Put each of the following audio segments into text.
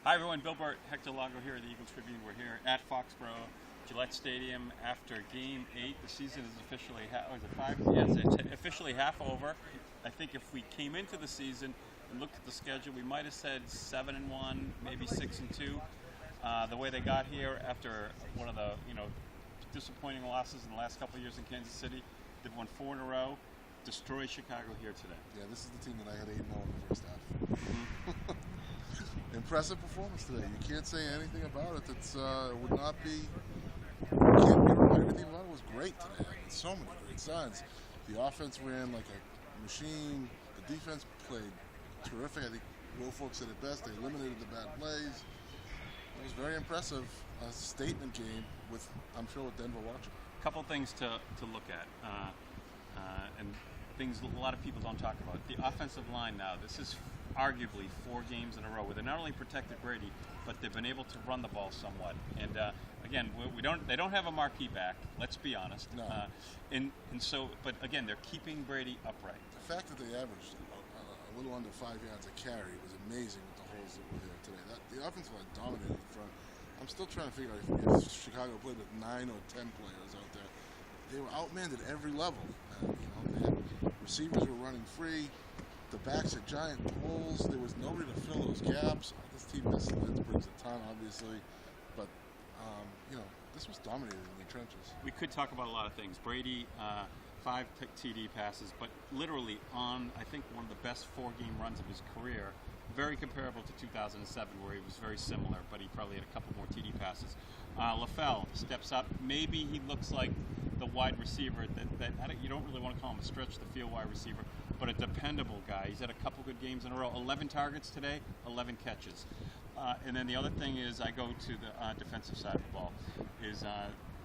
Hi everyone, Bill Burt, Hector, Longo here at the Eagle-Tribune. We're here at Foxborough, Gillette Stadium after Game 8. The season is officially, it's officially half over. I think if we came into the season and looked at the schedule, we might have said 7-1, maybe 6-2. The way they got here after one of the disappointing losses in the last couple of years in Kansas City, they've won 4 in a row. Destroyed Chicago here today. Yeah, this is the team that I had 8-0 in the first half. Impressive performance today. You can't say anything about it. It would not be. You can't be right. Everything about it was great today. So many great signs. The offense ran like a machine. The defense played terrific. I think Will Folks said it best. They eliminated the bad plays. It was very impressive. A statement game with, I'm sure, with Denver watching. A couple things to look at. And things a lot of people don't talk about. The offensive line now, this is arguably 4 games in a row where they not only protected Brady, but they've been able to run the ball somewhat. And again, they don't have a marquee back, let's be honest. No. But again, they're keeping Brady upright. The fact that they averaged a little under 5 yards a carry was amazing with the holes that were there today. The offensive line dominated in front. I'm still trying to figure out if Chicago played with 9 or 10 players out there. They were outmanned at every level. Receivers were running free. The backs had giant holes. There was nobody to fill those gaps. This team brings a ton, obviously, but this was dominated in the trenches. We could talk about a lot of things. Brady, 5 TD passes, but literally on, I think, one of the best 4-game runs of his career. Very comparable to 2007, where he was very similar, but he probably had a couple more TD passes. LaFell steps up. Maybe he looks like the wide receiver that you don't really want to call him a stretch the field wide receiver, but a dependable guy. He's had a couple good games in a row. 11 targets today, 11 catches. And then the other thing is, I go to the defensive side of the ball, is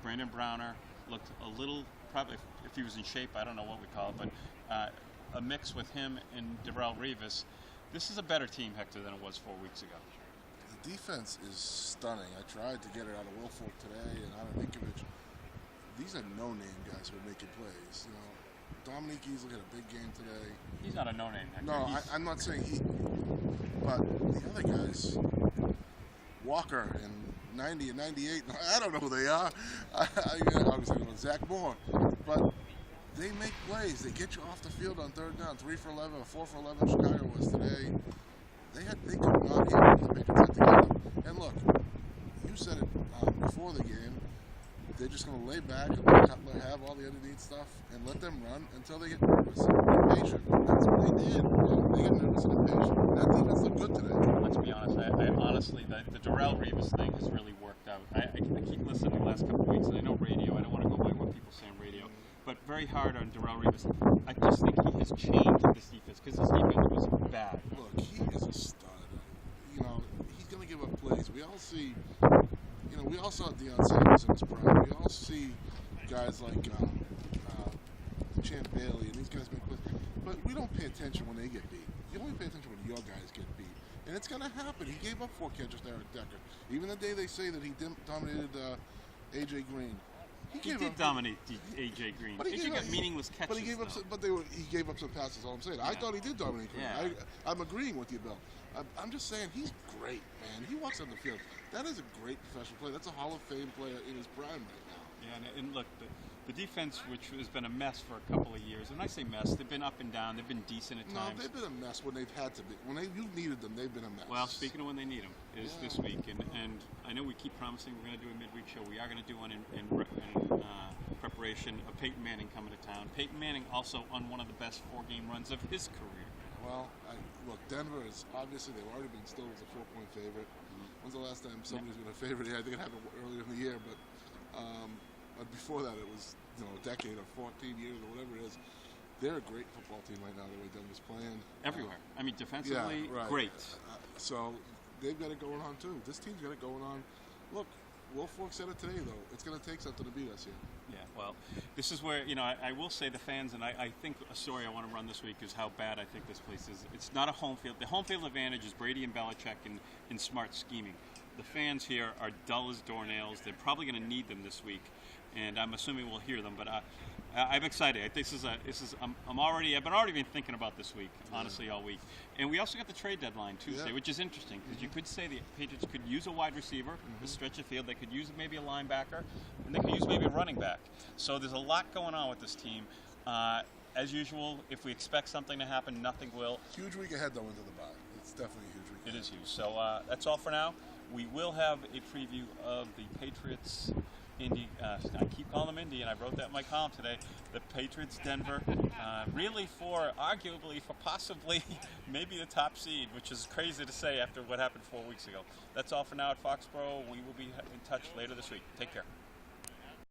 Brandon Browner looked a little, probably if he was in shape, I don't know what we call it, but a mix with him and Darrelle Revis. This is a better team, Hector, than it was 4 weeks ago. The defense is stunning. I tried to get it out of Wilfork today and out of Ninkovich. These are no-name guys who are making plays. Dominique Easley had a big game today. He's not a no-name, Hector. No, I'm not saying he. But the other guys, Walker and 90 and 98, I don't know who they are. Obviously, Zach Moore. But they make plays. They get you off the field on 3rd down. 3 for 11 or 4 for 11 Chicago was today. They could not hit the Patriots had to get them. And look, you said it before the game. They're just going to lay back and Cutler have all the underneath stuff and let them run until they get nervous and impatient. That's what they did. They get nervous and impatient. That defense looked good today. Let's be honest. I honestly, the Darrelle Revis thing has really worked out. I keep listening the last couple of weeks, and I know radio. I don't want to go by what people say on radio, but very hard on Darrelle Revis. I just think he has changed this defense because this defense was bad. Look, he is a stud. He's going to give up plays. We all see. We all saw Deion Sanders in his prime. We all see guys like Champ Bailey and these guys make plays. But we don't pay attention when they get beat. You only pay attention when your guys get beat. And it's going to happen. He gave up 4 catches to Eric Decker. Even the day they say that he dominated A.J. Green. He did dominate A.J. Green. A.J. got meaningless catches. But he gave up. He gave up some passes. All I'm saying. Yeah. I thought he did dominate Green. Yeah. I'm agreeing with you, Bill. I'm just saying he's great, man. He walks on the field. That is a great professional player. That's a Hall of Fame player in his prime right now. Yeah, and look, the defense, which has been a mess for a couple of years, and I say mess, they've been up and down. They've been decent at times. No, they've been a mess when they've had to be. When you needed them, they've been a mess. Well, speaking of when they need them, is this week, and I know we keep promising we're going to do a midweek show. We are going to do one in preparation of Peyton Manning coming to town. Peyton Manning also on one of the best 4-game runs of his career. Well, look, Denver is obviously they've already been still as a 4-point favorite. When's the last time somebody's been a favorite here? I think it happened earlier in the year, but before that it was a decade or 14 years or whatever it is. They're a great football team right now. The way Denver's playing everywhere. I mean, defensively, right. Great. So they've got it going on too. This team's got it going on. Look, Wilfork said it today though. It's going to take something to beat us here. Yeah, well, this is where, I will say the fans, and I think a story I want to run this week is how bad I think this place is. It's not a home field. The home field advantage is Brady and Belichick in smart scheming. The fans here are dull as doornails. They're probably going to need them this week, and I'm assuming we'll hear them. But I'm excited. I've already been thinking about this week, honestly, all week. And we also got the trade deadline Tuesday, which is interesting because you could say the Patriots could use a wide receiver, a stretch of field. They could use maybe a linebacker, and they could use maybe a running back. So there's a lot going on with this team. As usual, if we expect something to happen, nothing will. Huge week ahead, though, into the bye. It's definitely a huge week ahead. It is huge. So that's all for now. We will have a preview of the Patriots. I keep calling them Indy, and I wrote that in my column today. The Patriots, Denver, really arguably for possibly maybe the top seed, which is crazy to say after what happened 4 weeks ago. That's all for now at Foxborough. We will be in touch later this week. Take care.